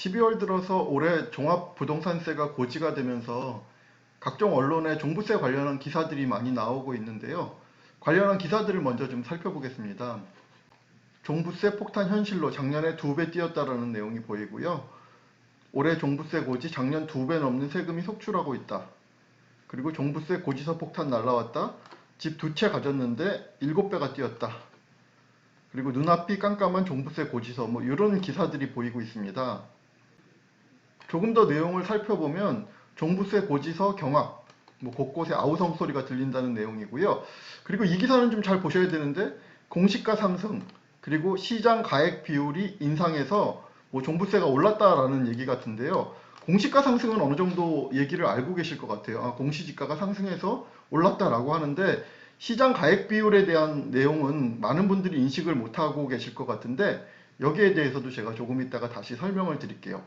12월 들어서 올해 종합부동산세가 고지가 되면서 각종 언론에 종부세 관련한 기사들이 많이 나오고 있는데요. 관련한 기사들을 먼저 좀 살펴보겠습니다. 종부세 폭탄 현실로 작년에 2배 뛰었다라는 내용이 보이고요. 올해 종부세 고지 작년 2배 넘는 세금이 속출하고 있다. 그리고 종부세 고지서 폭탄 날라왔다. 집 2채 가졌는데 7배가 뛰었다. 그리고 눈앞이 깜깜한 종부세 고지서 이런 기사들이 보이고 있습니다. 조금 더 내용을 살펴보면 종부세 고지서 경악, 곳곳에 아우성 소리가 들린다는 내용이고요. 그리고 이 기사는 좀 잘 보셔야 되는데 공시가 상승, 그리고 시장 가액 비율이 인상해서 종부세가 올랐다라는 얘기 같은데요. 공시가 상승은 어느 정도 얘기를 알고 계실 것 같아요. 공시지가가 상승해서 올랐다라고 하는데 시장 가액 비율에 대한 내용은 많은 분들이 인식을 못하고 계실 것 같은데 여기에 대해서도 제가 조금 이따가 다시 설명을 드릴게요.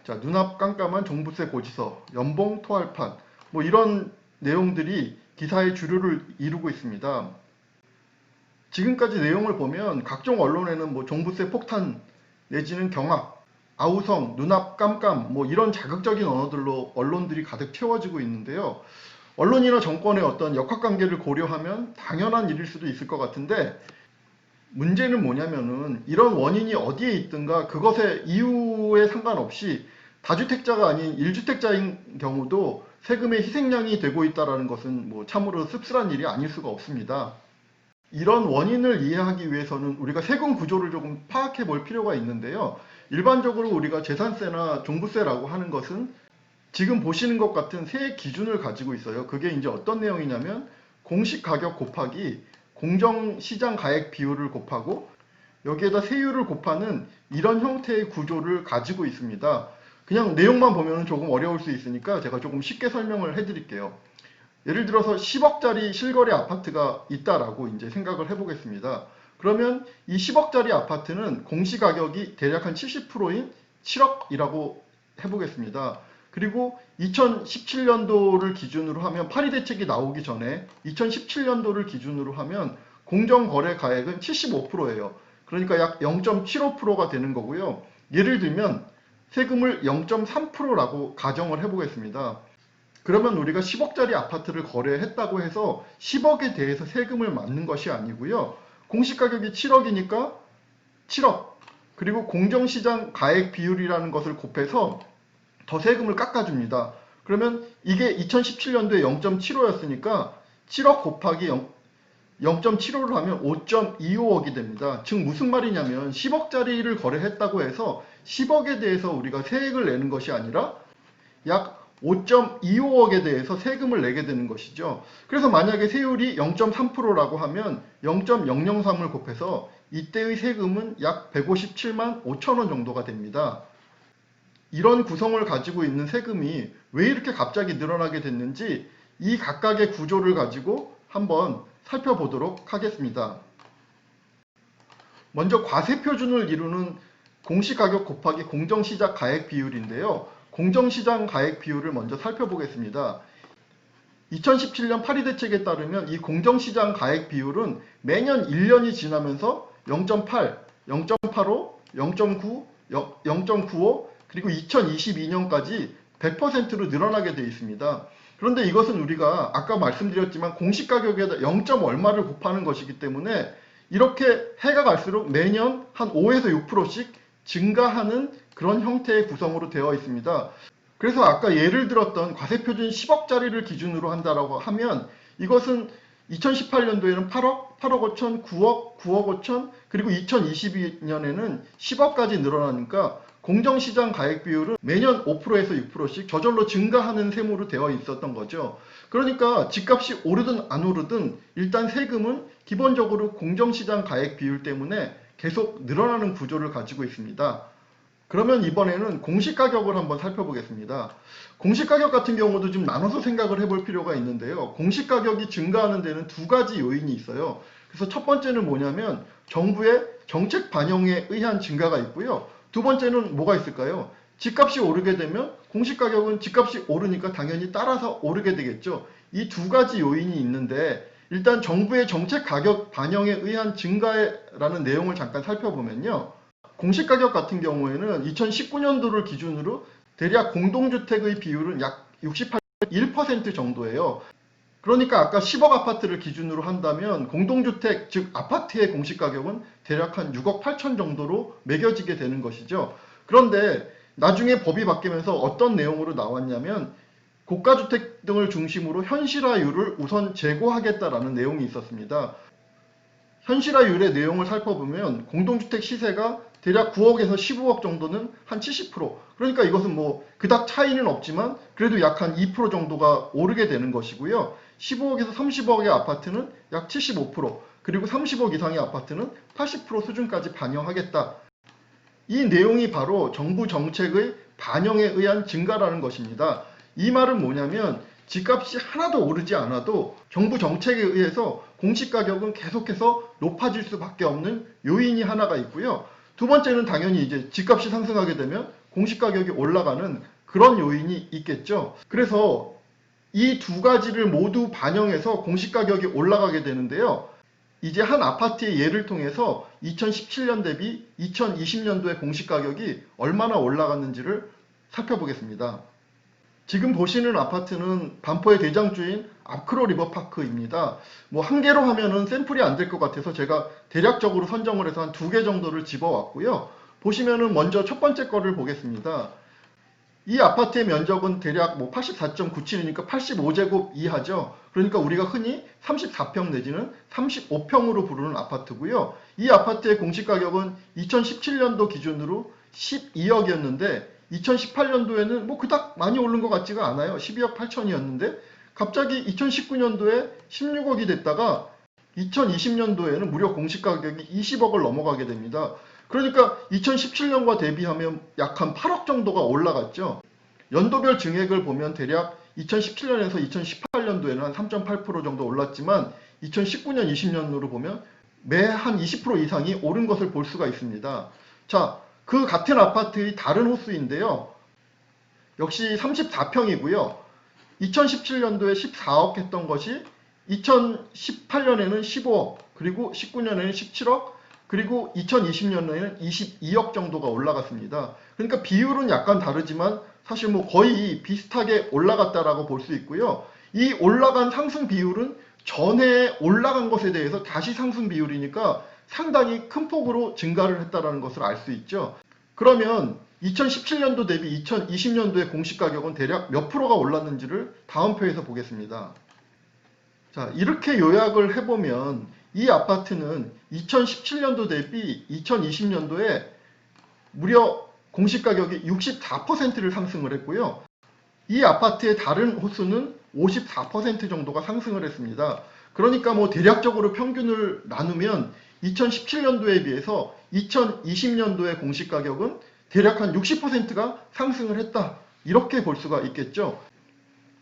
자, 눈앞 깜깜한 종부세 고지서, 연봉 토할판 이런 내용들이 기사의 주류를 이루고 있습니다. 지금까지 내용을 보면 각종 언론에는 종부세 폭탄 내지는 경악, 아우성, 눈앞 깜깜 이런 자극적인 언어들로 언론들이 가득 채워지고 있는데요. 언론이나 정권의 어떤 역학관계를 고려하면 당연한 일일 수도 있을 것 같은데 문제는 뭐냐면은 이런 원인이 어디에 있든가 그것의 이유에 상관없이 다주택자가 아닌 1주택자인 경우도 세금의 희생양이 되고 있다는 것은 참으로 씁쓸한 일이 아닐 수가 없습니다. 이런 원인을 이해하기 위해서는 우리가 세금 구조를 조금 파악해 볼 필요가 있는데요. 일반적으로 우리가 재산세나 종부세라고 하는 것은 지금 보시는 것 같은 세 기준을 가지고 있어요. 그게 이제 어떤 내용이냐면 공시가격 곱하기 공정시장 가액 비율을 곱하고 여기에다 세율을 곱하는 이런 형태의 구조를 가지고 있습니다. 그냥 내용만 보면 조금 어려울 수 있으니까 제가 조금 쉽게 설명을 해드릴게요. 예를 들어서 10억짜리 실거래 아파트가 있다라고 이제 생각을 해보겠습니다. 그러면 이 10억짜리 아파트는 공시가격이 대략 한 70%인 7억이라고 해보겠습니다. 그리고 2017년도를 기준으로 하면 파리 대책이 나오기 전에 2017년도를 기준으로 하면 공정거래 가액은 75%예요. 그러니까 약 0.75%가 되는 거고요. 예를 들면 세금을 0.3%라고 가정을 해보겠습니다. 그러면 우리가 10억짜리 아파트를 거래했다고 해서 10억에 대해서 세금을 맞는 것이 아니고요. 공시가격이 7억이니까 7억, 그리고 공정시장 가액 비율이라는 것을 곱해서 더 세금을 깎아줍니다. 그러면 이게 2017년도에 0.75였으니까 7억 곱하기 0.75를 하면 5.25억이 됩니다. 즉 무슨 말이냐면 10억짜리를 거래했다고 해서 10억에 대해서 우리가 세액을 내는 것이 아니라 약 5.25억에 대해서 세금을 내게 되는 것이죠. 그래서 만약에 세율이 0.3%라고 하면 0.003을 곱해서 이때의 세금은 약 157만 5천 원 정도가 됩니다. 이런 구성을 가지고 있는 세금이 왜 이렇게 갑자기 늘어나게 됐는지 이 각각의 구조를 가지고 한번 살펴보도록 하겠습니다. 먼저 과세표준을 이루는 공시가격 곱하기 공정시장 가액 비율인데요. 공정시장 가액 비율을 먼저 살펴보겠습니다. 2017년 파리 대책에 따르면 이 공정시장 가액 비율은 매년 1년이 지나면서 0.8, 0.85, 0.9, 0.95 그리고 2022년까지 100%로 늘어나게 되어 있습니다. 그런데 이것은 우리가 아까 말씀드렸지만 공시가격에다 0. 얼마를 곱하는 것이기 때문에 이렇게 해가 갈수록 매년 한 5에서 6%씩 증가하는 그런 형태의 구성으로 되어 있습니다. 그래서 아까 예를 들었던 과세표준 10억짜리를 기준으로 한다라고 하면 이것은 2018년도에는 8억, 8억 5천, 9억, 9억 5천, 그리고 2022년에는 10억까지 늘어나니까 공정시장 가액 비율은 매년 5%에서 6%씩 저절로 증가하는 셈으로 되어 있었던 거죠. 그러니까 집값이 오르든 안 오르든 일단 세금은 기본적으로 공정시장 가액 비율 때문에 계속 늘어나는 구조를 가지고 있습니다. 그러면 이번에는 공시가격을 한번 살펴보겠습니다. 공시가격 같은 경우도 좀 나눠서 생각을 해볼 필요가 있는데요. 공시가격이 증가하는 데는 두 가지 요인이 있어요. 그래서 첫 번째는 뭐냐면 정부의 정책 반영에 의한 증가가 있고요. 두 번째는 뭐가 있을까요? 집값이 오르게 되면 공시가격은 집값이 오르니까 당연히 따라서 오르게 되겠죠. 이 두 가지 요인이 있는데 일단 정부의 정책 가격 반영에 의한 증가라는 내용을 잠깐 살펴보면요. 공시가격 같은 경우에는 2019년도를 기준으로 대략 공동주택의 비율은 약 68.1% 정도예요. 그러니까 아까 10억 아파트를 기준으로 한다면 공동주택, 즉 아파트의 공시가격은 대략 한 6억 8천 정도로 매겨지게 되는 것이죠. 그런데 나중에 법이 바뀌면서 어떤 내용으로 나왔냐면 고가주택 등을 중심으로 현실화율을 우선 제고하겠다라는 내용이 있었습니다. 현실화율의 내용을 살펴보면 공동주택 시세가 대략 9억에서 15억 정도는 한 70%. 그러니까 이것은 뭐 그닥 차이는 없지만 그래도 약 한 2% 정도가 오르게 되는 것이고요. 15억에서 30억의 아파트는 약 75%, 그리고 30억 이상의 아파트는 80% 수준까지 반영하겠다. 이 내용이 바로 정부 정책의 반영에 의한 증가라는 것입니다. 이 말은 뭐냐면 집값이 하나도 오르지 않아도 정부 정책에 의해서 공시가격은 계속해서 높아질 수밖에 없는 요인이 하나가 있고요. 두 번째는 당연히 이제 집값이 상승하게 되면 공시가격이 올라가는 그런 요인이 있겠죠. 그래서 이 두 가지를 모두 반영해서 공시가격이 올라가게 되는데요. 이제 한 아파트의 예를 통해서 2017년 대비 2020년도의 공시가격이 얼마나 올라갔는지를 살펴보겠습니다. 지금 보시는 아파트는 반포의 대장주인 아크로 리버파크입니다. 뭐 한 개로 하면은 샘플이 안 될 것 같아서 제가 대략적으로 선정을 해서 한 2개 정도를 집어왔고요. 보시면은 먼저 첫 번째 거를 보겠습니다. 이 아파트의 면적은 대략 뭐 84.97이니까 85제곱 이하죠. 그러니까 우리가 흔히 34평 내지는 35평으로 부르는 아파트고요. 이 아파트의 공시가격은 2017년도 기준으로 12억이었는데 2018년도에는 뭐 그닥 많이 오른 것 같지가 않아요. 12억 8천이었는데 갑자기 2019년도에 16억이 됐다가 2020년도에는 무려 공시가격이 20억을 넘어가게 됩니다. 그러니까 2017년과 대비하면 약 한 8억 정도가 올라갔죠. 연도별 증액을 보면 대략 2017년에서 2018년도에는 한 3.8% 정도 올랐지만 2019년, 20년으로 보면 매 한 20% 이상이 오른 것을 볼 수가 있습니다. 자, 그 같은 아파트의 다른 호수인데요. 역시 34평이고요. 2017년도에 14억 했던 것이 2018년에는 15억, 그리고 19년에는 17억, 그리고 2020년에는 22억 정도가 올라갔습니다. 그러니까 비율은 약간 다르지만 사실 뭐 거의 비슷하게 올라갔다라고 볼 수 있고요. 이 올라간 상승 비율은 전에 올라간 것에 대해서 다시 상승 비율이니까 상당히 큰 폭으로 증가를 했다는 것을 알 수 있죠. 그러면 2017년도 대비 2020년도의 공시가격은 대략 몇 프로가 올랐는지를 다음 표에서 보겠습니다. 자, 이렇게 요약을 해보면 이 아파트는 2017년도 대비 2020년도에 무려 공시가격이 64%를 상승을 했고요. 이 아파트의 다른 호수는 54% 정도가 상승을 했습니다. 그러니까 뭐 대략적으로 평균을 나누면 2017년도에 비해서 2020년도의 공시가격은 대략 한 60%가 상승을 했다. 이렇게 볼 수가 있겠죠.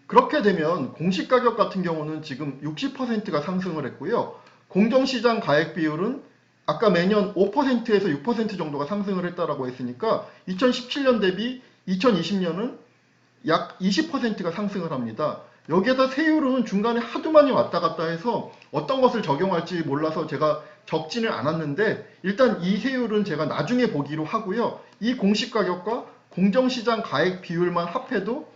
그렇게 되면 공시가격 같은 경우는 지금 60%가 상승을 했고요. 공정시장 가액 비율은 아까 매년 5%에서 6% 정도가 상승을 했다라고 했으니까 2017년 대비 2020년은 약 20%가 상승을 합니다. 여기에다 세율은 중간에 하도 많이 왔다 갔다 해서 어떤 것을 적용할지 몰라서 제가 적지는 않았는데 일단 이 세율은 제가 나중에 보기로 하고요. 이 공시가격과 공정시장 가액 비율만 합해도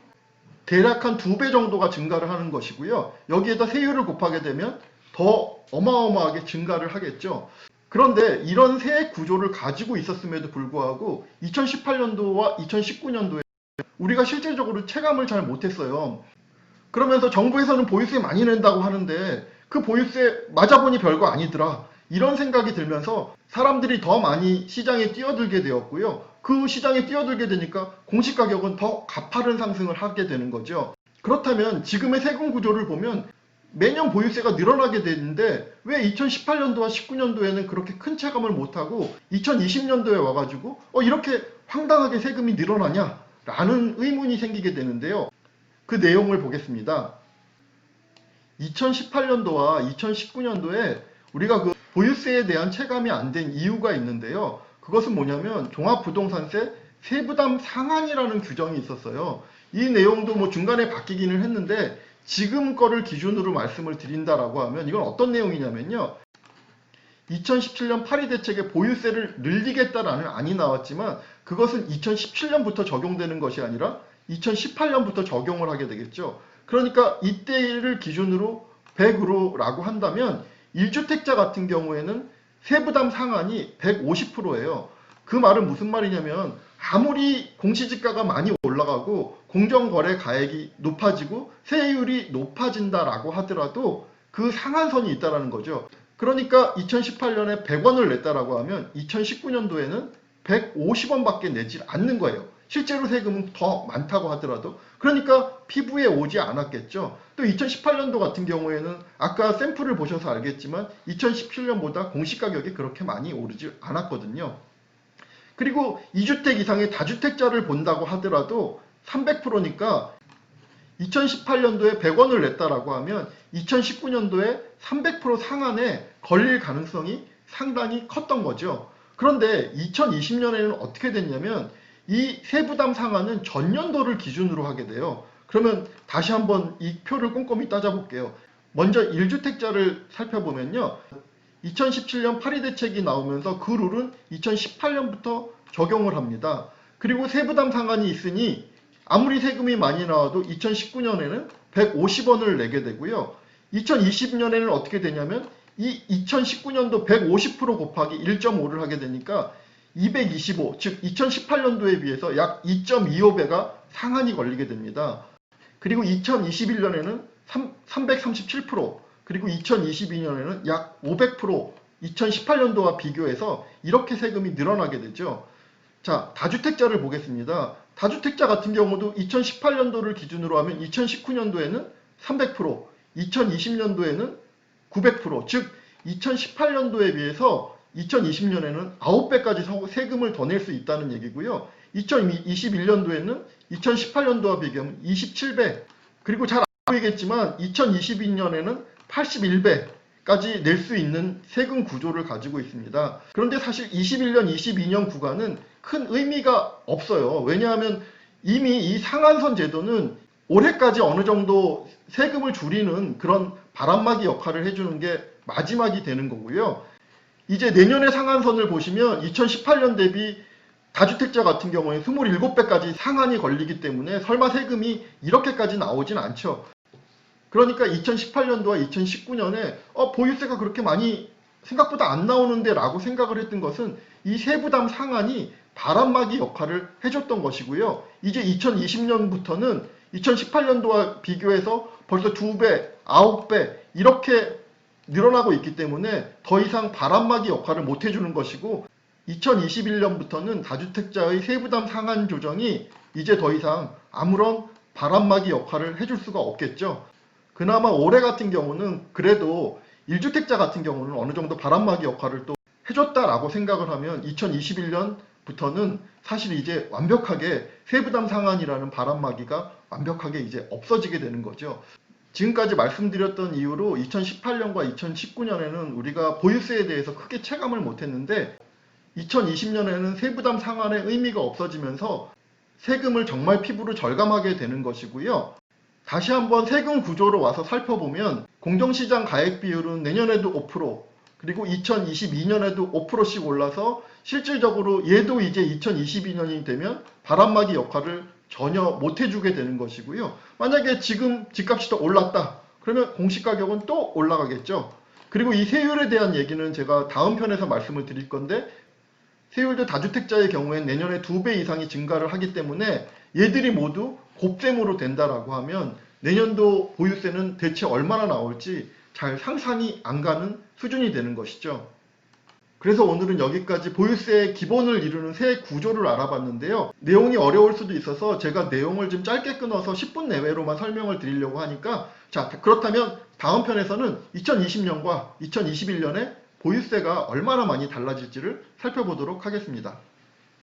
대략 한 2배 정도가 증가를 하는 것이고요. 여기에다 세율을 곱하게 되면 더 어마어마하게 증가를 하겠죠. 그런데 이런 세액 구조를 가지고 있었음에도 불구하고 2018년도와 2019년도에 우리가 실질적으로 체감을 잘 못했어요. 그러면서 정부에서는 보유세 많이 낸다고 하는데 그 보유세 맞아보니 별거 아니더라. 이런 생각이 들면서 사람들이 더 많이 시장에 뛰어들게 되었고요. 그 시장에 뛰어들게 되니까 공시가격은 더 가파른 상승을 하게 되는 거죠. 그렇다면 지금의 세금 구조를 보면 매년 보유세가 늘어나게 되는데 왜 2018년도와 19년도에는 그렇게 큰 체감을 못하고 2020년도에 와가지고 이렇게 황당하게 세금이 늘어나냐? 라는 의문이 생기게 되는데요. 그 내용을 보겠습니다. 2018년도와 2019년도에 우리가 그 보유세에 대한 체감이 안 된 이유가 있는데요. 그것은 뭐냐면 종합부동산세 세부담 상한이라는 규정이 있었어요. 이 내용도 뭐 중간에 바뀌기는 했는데 지금 거를 기준으로 말씀을 드린다라고 하면 이건 어떤 내용이냐면요. 2017년 파리 대책에 보유세를 늘리겠다라는 안이 나왔지만 그것은 2017년부터 적용되는 것이 아니라 2018년부터 적용을 하게 되겠죠. 그러니까 이때를 기준으로 100으로라고 한다면 1주택자 같은 경우에는 세부담 상한이 150%예요. 그 말은 무슨 말이냐면 아무리 공시지가가 많이 올라가고 공정거래 가액이 높아지고 세율이 높아진다라고 하더라도 그 상한선이 있다라는 거죠. 그러니까 2018년에 100원을 냈다라고 하면 2019년도에는 150원밖에 내지 않는 거예요. 실제로 세금은 더 많다고 하더라도. 그러니까 피부에 오지 않았겠죠. 또 2018년도 같은 경우에는 아까 샘플을 보셔서 알겠지만 2017년보다 공시가격이 그렇게 많이 오르지 않았거든요. 그리고 2주택 이상의 다주택자를 본다고 하더라도 300%니까 2018년도에 100원을 냈다라고 하면 2019년도에 300% 상한에 걸릴 가능성이 상당히 컸던 거죠. 그런데 2020년에는 어떻게 됐냐면 이 세부담 상한은 전년도를 기준으로 하게 돼요. 그러면 다시 한번 이 표를 꼼꼼히 따져볼게요. 먼저 1주택자를 살펴보면요. 2017년 파리 대책이 나오면서 그 룰은 2018년부터 적용을 합니다. 그리고 세부담 상한이 있으니 아무리 세금이 많이 나와도 2019년에는 150원을 내게 되고요. 2020년에는 어떻게 되냐면 이 2019년도 150% 곱하기 1.5를 하게 되니까 225, 즉 2018년도에 비해서 약 2.25배가 상한이 걸리게 됩니다. 그리고 2021년에는 337%, 그리고 2022년에는 약 500% 2018년도와 비교해서 이렇게 세금이 늘어나게 되죠. 자, 다주택자를 보겠습니다. 다주택자 같은 경우도 2018년도를 기준으로 하면 2019년도에는 300%, 2020년도에는 900%, 즉 2018년도에 비해서 2020년에는 9배까지 세금을 더 낼 수 있다는 얘기고요. 2021년도에는 2018년도와 비교하면 27배, 그리고 잘 안 보이겠지만 2022년에는 81배까지 낼 수 있는 세금 구조를 가지고 있습니다. 그런데 사실 21년, 22년 구간은 큰 의미가 없어요. 왜냐하면 이미 이 상한선 제도는 올해까지 어느 정도 세금을 줄이는 그런 바람막이 역할을 해주는 게 마지막이 되는 거고요. 이제 내년의 상한선을 보시면 2018년 대비 다주택자 같은 경우에 27배까지 상한이 걸리기 때문에 설마 세금이 이렇게까지 나오진 않죠. 그러니까 2018년도와 2019년에 보유세가 그렇게 많이 생각보다 안 나오는데 라고 생각을 했던 것은 이 세부담 상한이 바람막이 역할을 해줬던 것이고요. 이제 2020년부터는 2018년도와 비교해서 벌써 2배, 9배 이렇게 늘어나고 있기 때문에 더 이상 바람막이 역할을 못 해주는 것이고 2021년부터는 다주택자의 세부담 상한 조정이 이제 더 이상 아무런 바람막이 역할을 해줄 수가 없겠죠. 그나마 올해 같은 경우는 그래도 1주택자 같은 경우는 어느 정도 바람막이 역할을 또 해줬다라고 생각을 하면 2021년부터는 사실 이제 완벽하게 세부담 상한이라는 바람막이가 완벽하게 이제 없어지게 되는 거죠. 지금까지 말씀드렸던 이유로 2018년과 2019년에는 우리가 보유세에 대해서 크게 체감을 못했는데 2020년에는 세부담 상한의 의미가 없어지면서 세금을 정말 피부로 절감하게 되는 것이고요. 다시 한번 세금 구조로 와서 살펴보면 공정시장 가액 비율은 내년에도 5%, 그리고 2022년에도 5%씩 올라서 실질적으로 얘도 이제 2022년이 되면 바람막이 역할을 전혀 못 해주게 되는 것이고요. 만약에 지금 집값이 더 올랐다. 그러면 공시가격은 또 올라가겠죠. 그리고 이 세율에 대한 얘기는 제가 다음 편에서 말씀을 드릴 건데 세율도 다주택자의 경우엔 내년에 2배 이상이 증가를 하기 때문에 얘들이 모두 곱셈으로 된다라고 하면 내년도 보유세는 대체 얼마나 나올지 잘 상상이 안 가는 수준이 되는 것이죠. 그래서 오늘은 여기까지 보유세의 기본을 이루는 세 구조를 알아봤는데요. 내용이 어려울 수도 있어서 제가 내용을 좀 짧게 끊어서 10분 내외로만 설명을 드리려고 하니까 자, 그렇다면 다음 편에서는 2020년과 2021년에 보유세가 얼마나 많이 달라질지를 살펴보도록 하겠습니다.